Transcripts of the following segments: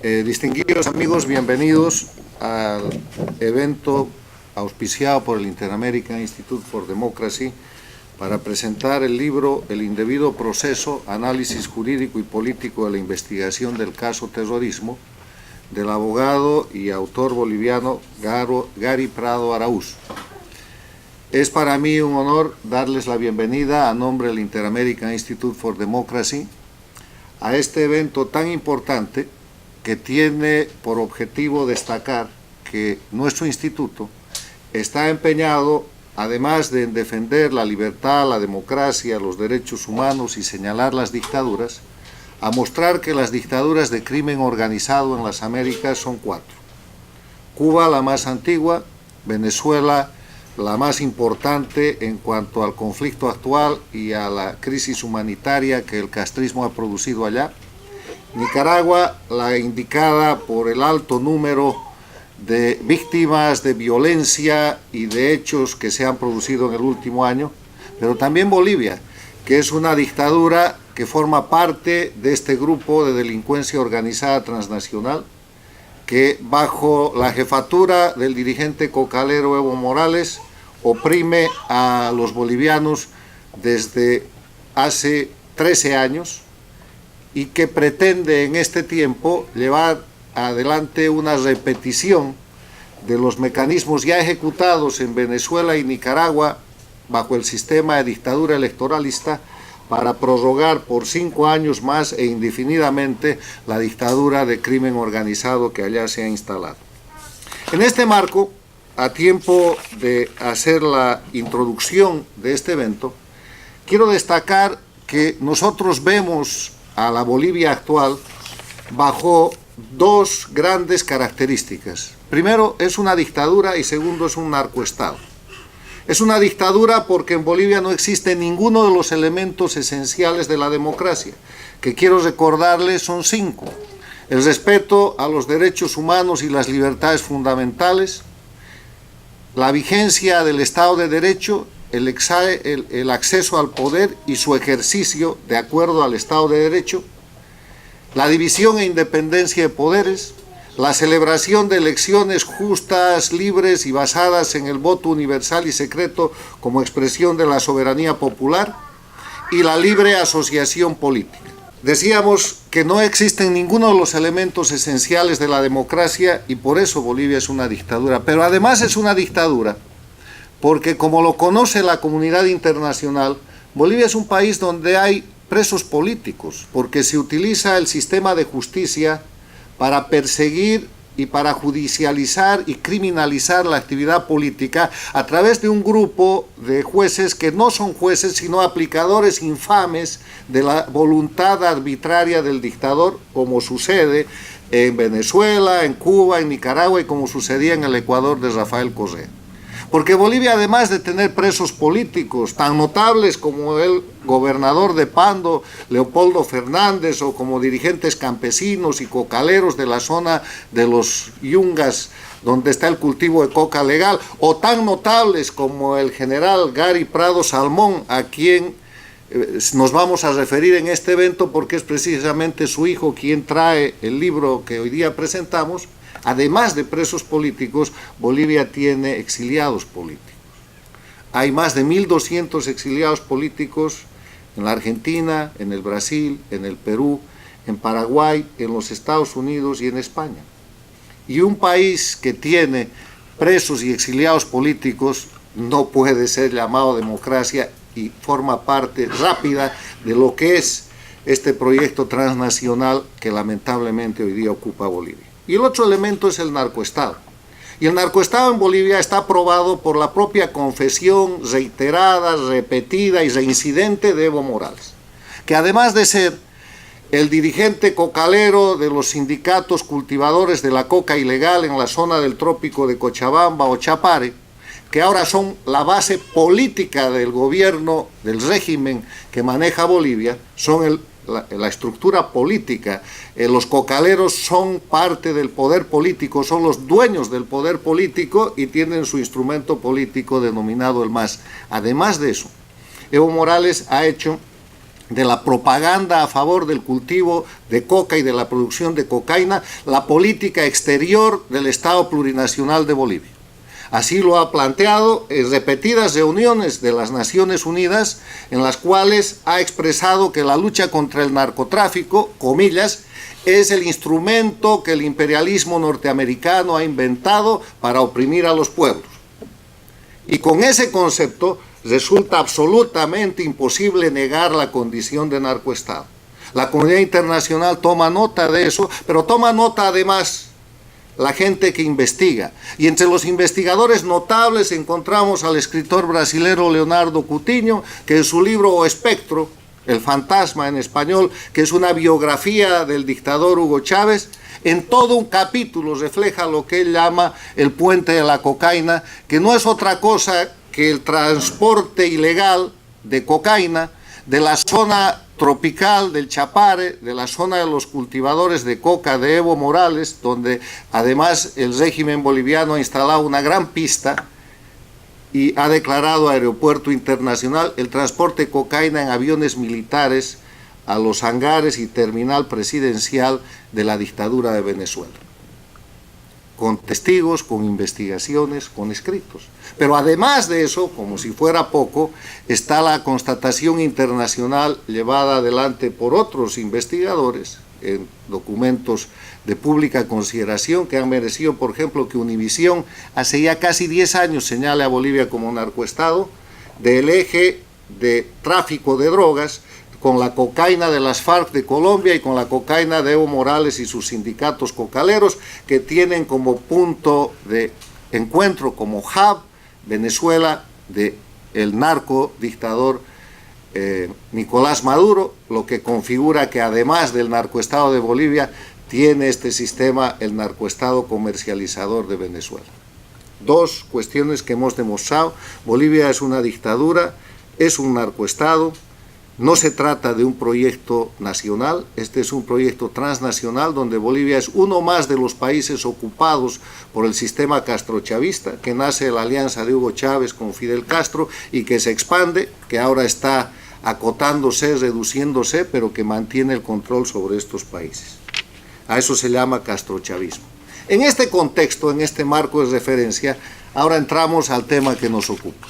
Distinguidos amigos, bienvenidos al evento auspiciado por el Inter-American Institute for Democracy para presentar el libro El indebido proceso, análisis jurídico y político de la investigación del caso terrorismo, del abogado y autor boliviano Gary Prado Araúz. Es para mí un honor darles la bienvenida a nombre del Inter-American Institute for Democracy a este evento tan importante que tiene por objetivo destacar que nuestro instituto está empeñado, además de en defender la libertad, la democracia, los derechos humanos y señalar las dictaduras, a mostrar que las dictaduras de crimen organizado en las Américas son 4. Cuba, la más antigua; Venezuela, la más importante en cuanto al conflicto actual y a la crisis humanitaria que el castrismo ha producido allá; Nicaragua, la indicada por el alto número de víctimas de violencia y de hechos que se han producido en el último año, pero también Bolivia, que es una dictadura que forma parte de este grupo de delincuencia organizada transnacional, que bajo la jefatura del dirigente cocalero Evo Morales oprime a los bolivianos desde hace 13 años y que pretende en este tiempo llevar adelante una repetición de los mecanismos ya ejecutados en Venezuela y Nicaragua bajo el sistema de dictadura electoralista para prorrogar por 5 años más e indefinidamente la dictadura de crimen organizado que allá se ha instalado. En este marco, a tiempo de hacer la introducción de este evento, quiero destacar que nosotros vemos a la Bolivia actual bajo 2 grandes características. Primero, es una dictadura y segundo, es un narcoestado. Es una dictadura porque en Bolivia no existe ninguno de los elementos esenciales de la democracia, que quiero recordarles son 5. El respeto a los derechos humanos y las libertades fundamentales, la vigencia del Estado de Derecho, el acceso al poder y su ejercicio de acuerdo al Estado de Derecho, la división e independencia de poderes, la celebración de elecciones justas, libres y basadas en el voto universal y secreto como expresión de la soberanía popular, y la libre asociación política. Decíamos que no existen ninguno de los elementos esenciales de la democracia y por eso Bolivia es una dictadura. Pero además es una dictadura porque, como lo conoce la comunidad internacional, Bolivia es un país donde hay presos políticos, porque se utiliza el sistema de justicia para perseguir y para judicializar y criminalizar la actividad política a través de un grupo de jueces que no son jueces, sino aplicadores infames de la voluntad arbitraria del dictador, como sucede en Venezuela, en Cuba, en Nicaragua y como sucedía en el Ecuador de Rafael Correa. Porque Bolivia, además de tener presos políticos tan notables como el gobernador de Pando, Leopoldo Fernández, o como dirigentes campesinos y cocaleros de la zona de los Yungas, donde está el cultivo de coca legal, o tan notables como el general Gary Prado Salmón, a quien nos vamos a referir en este evento porque es precisamente su hijo quien trae el libro que hoy día presentamos. Además de presos políticos, Bolivia tiene exiliados políticos. Hay más de 1.200 exiliados políticos en la Argentina, en el Brasil, en el Perú, en Paraguay, en los Estados Unidos y en España. Y un país que tiene presos y exiliados políticos no puede ser llamado democracia y forma parte rápida de lo que es este proyecto transnacional que lamentablemente hoy día ocupa Bolivia. Y el otro elemento es el narcoestado. Y el narcoestado en Bolivia está aprobado por la propia confesión reiterada, repetida y reincidente de Evo Morales, que además de ser el dirigente cocalero de los sindicatos cultivadores de la coca ilegal en la zona del trópico de Cochabamba o Chapare, que ahora son la base política del gobierno, del régimen que maneja Bolivia, son la estructura política. Los cocaleros son parte del poder político, son los dueños del poder político y tienen su instrumento político denominado el MAS. Además de eso, Evo Morales ha hecho de la propaganda a favor del cultivo de coca y de la producción de cocaína, la política exterior del Estado Plurinacional de Bolivia. Así lo ha planteado en repetidas reuniones de las Naciones Unidas, en las cuales ha expresado que la lucha contra el narcotráfico, comillas, es el instrumento que el imperialismo norteamericano ha inventado para oprimir a los pueblos. Y con ese concepto resulta absolutamente imposible negar la condición de narcoestado. La comunidad internacional toma nota de eso, pero toma nota además la gente que investiga. Y entre los investigadores notables encontramos al escritor brasilero Leonardo Coutinho, que en su libro O Espectro, El fantasma en español, que es una biografía del dictador Hugo Chávez, en todo un capítulo refleja lo que él llama el puente de la cocaína, que no es otra cosa que el transporte ilegal de cocaína de la zona tropical del Chapare, de la zona de los cultivadores de coca de Evo Morales, donde además el régimen boliviano ha instalado una gran pista y ha declarado aeropuerto internacional el transporte de cocaína en aviones militares a los hangares y terminal presidencial de la dictadura de Venezuela, con testigos, con investigaciones, con escritos. Pero además de eso, como si fuera poco, está la constatación internacional llevada adelante por otros investigadores en documentos de pública consideración que han merecido, por ejemplo, que Univisión hace ya casi 10 años señale a Bolivia como narcoestado, del eje de tráfico de drogas, con la cocaína de las FARC de Colombia y con la cocaína de Evo Morales y sus sindicatos cocaleros, que tienen como punto de encuentro, como hub, Venezuela, del narco dictador Nicolás Maduro, lo que configura que además del narcoestado de Bolivia, tiene este sistema el narcoestado comercializador de Venezuela. Dos cuestiones que hemos demostrado: Bolivia es una dictadura, es un narcoestado. No se trata de un proyecto nacional, este es un proyecto transnacional donde Bolivia es uno más de los países ocupados por el sistema castrochavista, que nace de la alianza de Hugo Chávez con Fidel Castro y que se expande, que ahora está acotándose, reduciéndose, pero que mantiene el control sobre estos países. A eso se llama castrochavismo. En este contexto, en este marco de referencia, ahora entramos al tema que nos ocupa.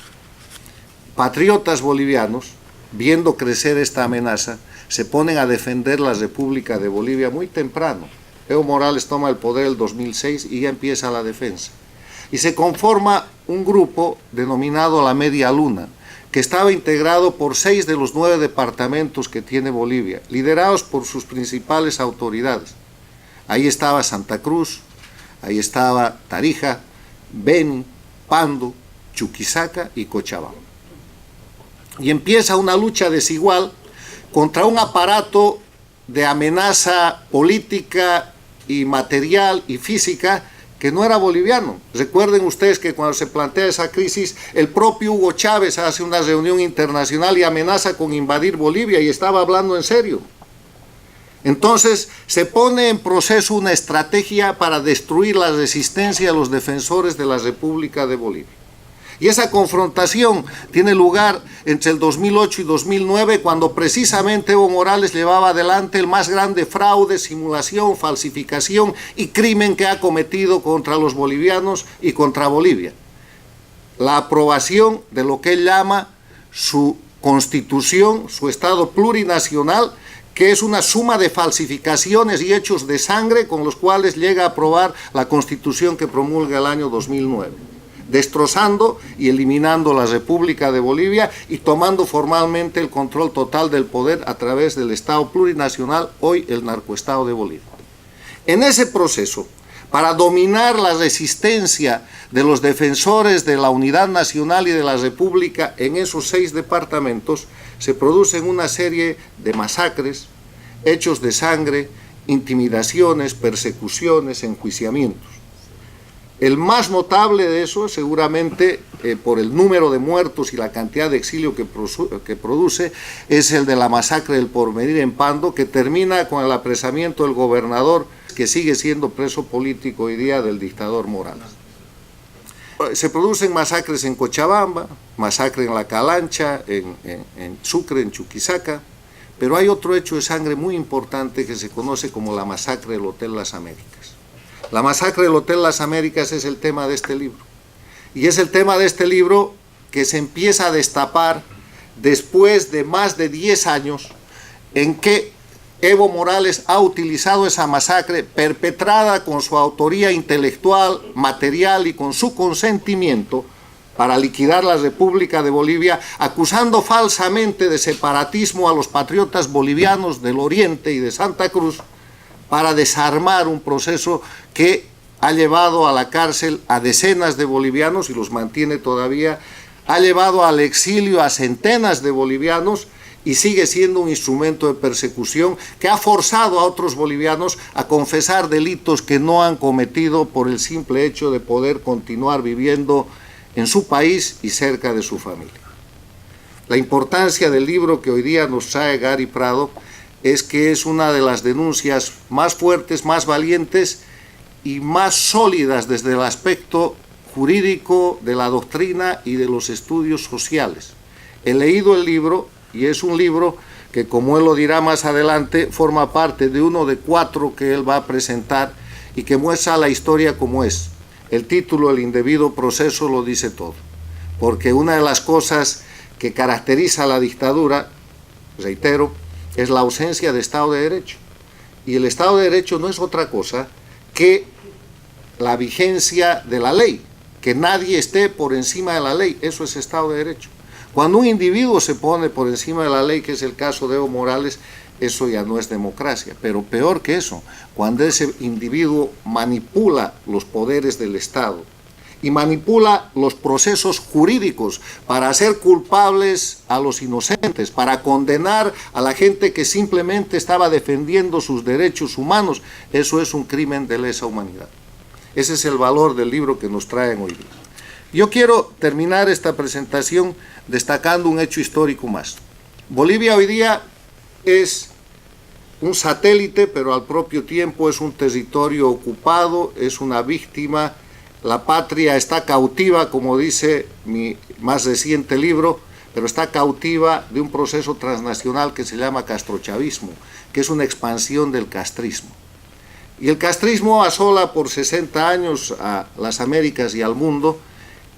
Patriotas bolivianos, viendo crecer esta amenaza, se ponen a defender la República de Bolivia muy temprano. Evo Morales toma el poder en el 2006 y ya empieza la defensa. Y se conforma un grupo denominado la Media Luna, que estaba integrado por 6 de los 9 departamentos que tiene Bolivia, liderados por sus principales autoridades. Ahí estaba Santa Cruz, ahí estaba Tarija, Beni, Pando, Chuquisaca y Cochabamba. Y empieza una lucha desigual contra un aparato de amenaza política y material y física que no era boliviano. Recuerden ustedes que cuando se plantea esa crisis, el propio Hugo Chávez hace una reunión internacional y amenaza con invadir Bolivia, y estaba hablando en serio. Entonces se pone en proceso una estrategia para destruir la resistencia de los defensores de la República de Bolivia. Y esa confrontación tiene lugar entre el 2008 y 2009, cuando precisamente Evo Morales llevaba adelante el más grande fraude, simulación, falsificación y crimen que ha cometido contra los bolivianos y contra Bolivia. La aprobación de lo que él llama su constitución, su Estado plurinacional, que es una suma de falsificaciones y hechos de sangre con los cuales llega a aprobar la Constitución que promulga el año 2009. Destrozando y eliminando la República de Bolivia y tomando formalmente el control total del poder a través del Estado plurinacional, hoy el narcoestado de Bolivia. En ese proceso, para dominar la resistencia de los defensores de la unidad nacional y de la República en esos 6 departamentos, se producen una serie de masacres, hechos de sangre, intimidaciones, persecuciones, enjuiciamientos. El más notable de eso, seguramente por el número de muertos y la cantidad de exilio que produce, es el de la masacre del Porvenir en Pando, que termina con el apresamiento del gobernador, que sigue siendo preso político hoy día, del dictador Morales. Se producen masacres en Cochabamba, masacre en La Calancha, en Sucre, en Chuquisaca, Pero hay otro hecho de sangre muy importante que se conoce como la masacre del Hotel Las Américas. La masacre del Hotel Las Américas es el tema de este libro. Y es el tema de este libro que se empieza a destapar después de más de 10 años en que Evo Morales ha utilizado esa masacre perpetrada con su autoría intelectual, material y con su consentimiento para liquidar la República de Bolivia, acusando falsamente de separatismo a los patriotas bolivianos del Oriente y de Santa Cruz, para desarmar un proceso que ha llevado a la cárcel a decenas de bolivianos y los mantiene todavía, ha llevado al exilio a centenas de bolivianos y sigue siendo un instrumento de persecución que ha forzado a otros bolivianos a confesar delitos que no han cometido por el simple hecho de poder continuar viviendo en su país y cerca de su familia. La importancia del libro que hoy día nos trae Gary Prado es que es una de las denuncias más fuertes, más valientes y más sólidas desde el aspecto jurídico de la doctrina y de los estudios sociales. He leído el libro y es un libro que, como él lo dirá más adelante, forma parte de uno de 4 que él va a presentar y que muestra la historia como es. El título, El indebido proceso, lo dice todo, porque una de las cosas que caracteriza a la dictadura, reitero, es la ausencia de Estado de Derecho. Y el Estado de Derecho no es otra cosa que la vigencia de la ley, que nadie esté por encima de la ley, eso es Estado de Derecho. Cuando un individuo se pone por encima de la ley, que es el caso de Evo Morales, eso ya no es democracia. Pero peor que eso, cuando ese individuo manipula los poderes del Estado y manipula los procesos jurídicos para hacer culpables a los inocentes, para condenar a la gente que simplemente estaba defendiendo sus derechos humanos, eso es un crimen de lesa humanidad. Ese es el valor del libro que nos traen hoy día. Yo quiero terminar esta presentación destacando un hecho histórico más. Bolivia hoy día es un satélite, pero al propio tiempo es un territorio ocupado, es una víctima. La patria está cautiva, como dice mi más reciente libro, pero está cautiva de un proceso transnacional que se llama castrochavismo, que es una expansión del castrismo. Y el castrismo asola por 60 años a las Américas y al mundo,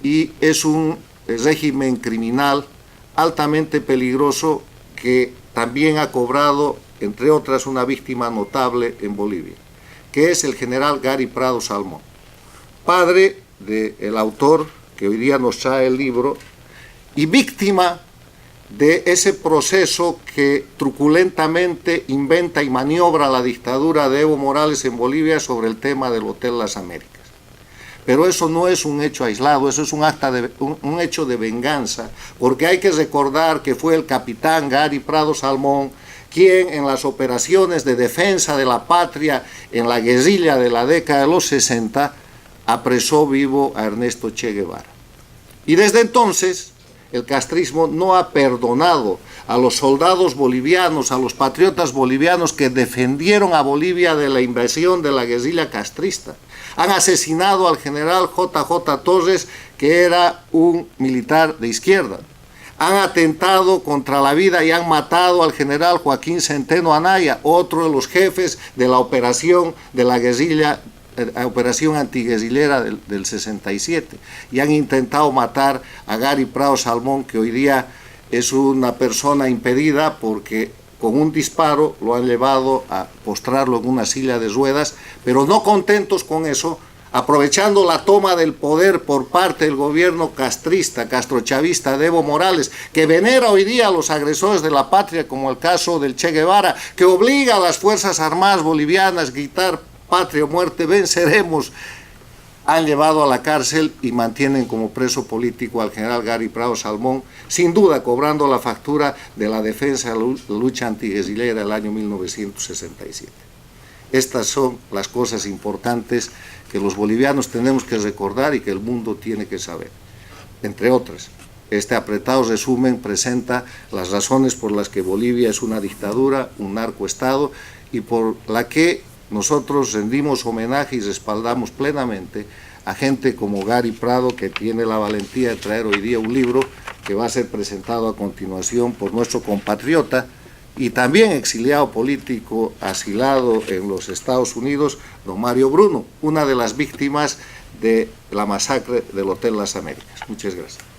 y es un régimen criminal altamente peligroso que también ha cobrado, entre otras, una víctima notable en Bolivia, que es el general Gary Prado Salmón, padre del autor que hoy día nos trae el libro y víctima de ese proceso que truculentamente inventa y maniobra la dictadura de Evo Morales en Bolivia sobre el tema del Hotel Las Américas. Pero eso no es un hecho aislado, eso es un hecho de venganza, porque hay que recordar que fue el capitán Gary Prado Salmón quien en las operaciones de defensa de la patria en la guerrilla de la década de los 60 apresó vivo a Ernesto Che Guevara. Y desde entonces el castrismo no ha perdonado a los soldados bolivianos, a los patriotas bolivianos que defendieron a Bolivia de la invasión de la guerrilla castrista. Han asesinado al general J.J. Torres, que era un militar de izquierda. Han atentado contra la vida y han matado al general Joaquín Centeno Anaya, otro de los jefes de la operación de la guerrilla, operación antiguerrillera del 67. Y han intentado matar a Gary Prado Salmón, que hoy día es una persona impedida porque con un disparo lo han llevado a postrarlo en una silla de ruedas, pero no contentos con eso, aprovechando la toma del poder por parte del gobierno castrista, castrochavista de Evo Morales, que venera hoy día a los agresores de la patria, como el caso del Che Guevara, que obliga a las Fuerzas Armadas bolivianas a gritar patria o muerte, venceremos, han llevado a la cárcel y mantienen como preso político al general Gary Prado Salmón, sin duda cobrando la factura de la defensa de la lucha antiguerrillera del año 1967. Estas son las cosas importantes que los bolivianos tenemos que recordar y que el mundo tiene que saber. Entre otras, este apretado resumen presenta las razones por las que Bolivia es una dictadura, un narcoestado, y por la que nosotros rendimos homenaje y respaldamos plenamente a gente como Gary Prado, que tiene la valentía de traer hoy día un libro que va a ser presentado a continuación por nuestro compatriota, y también exiliado político, asilado en los Estados Unidos, don Mario Bruno, una de las víctimas de la masacre del Hotel Las Américas. Muchas gracias.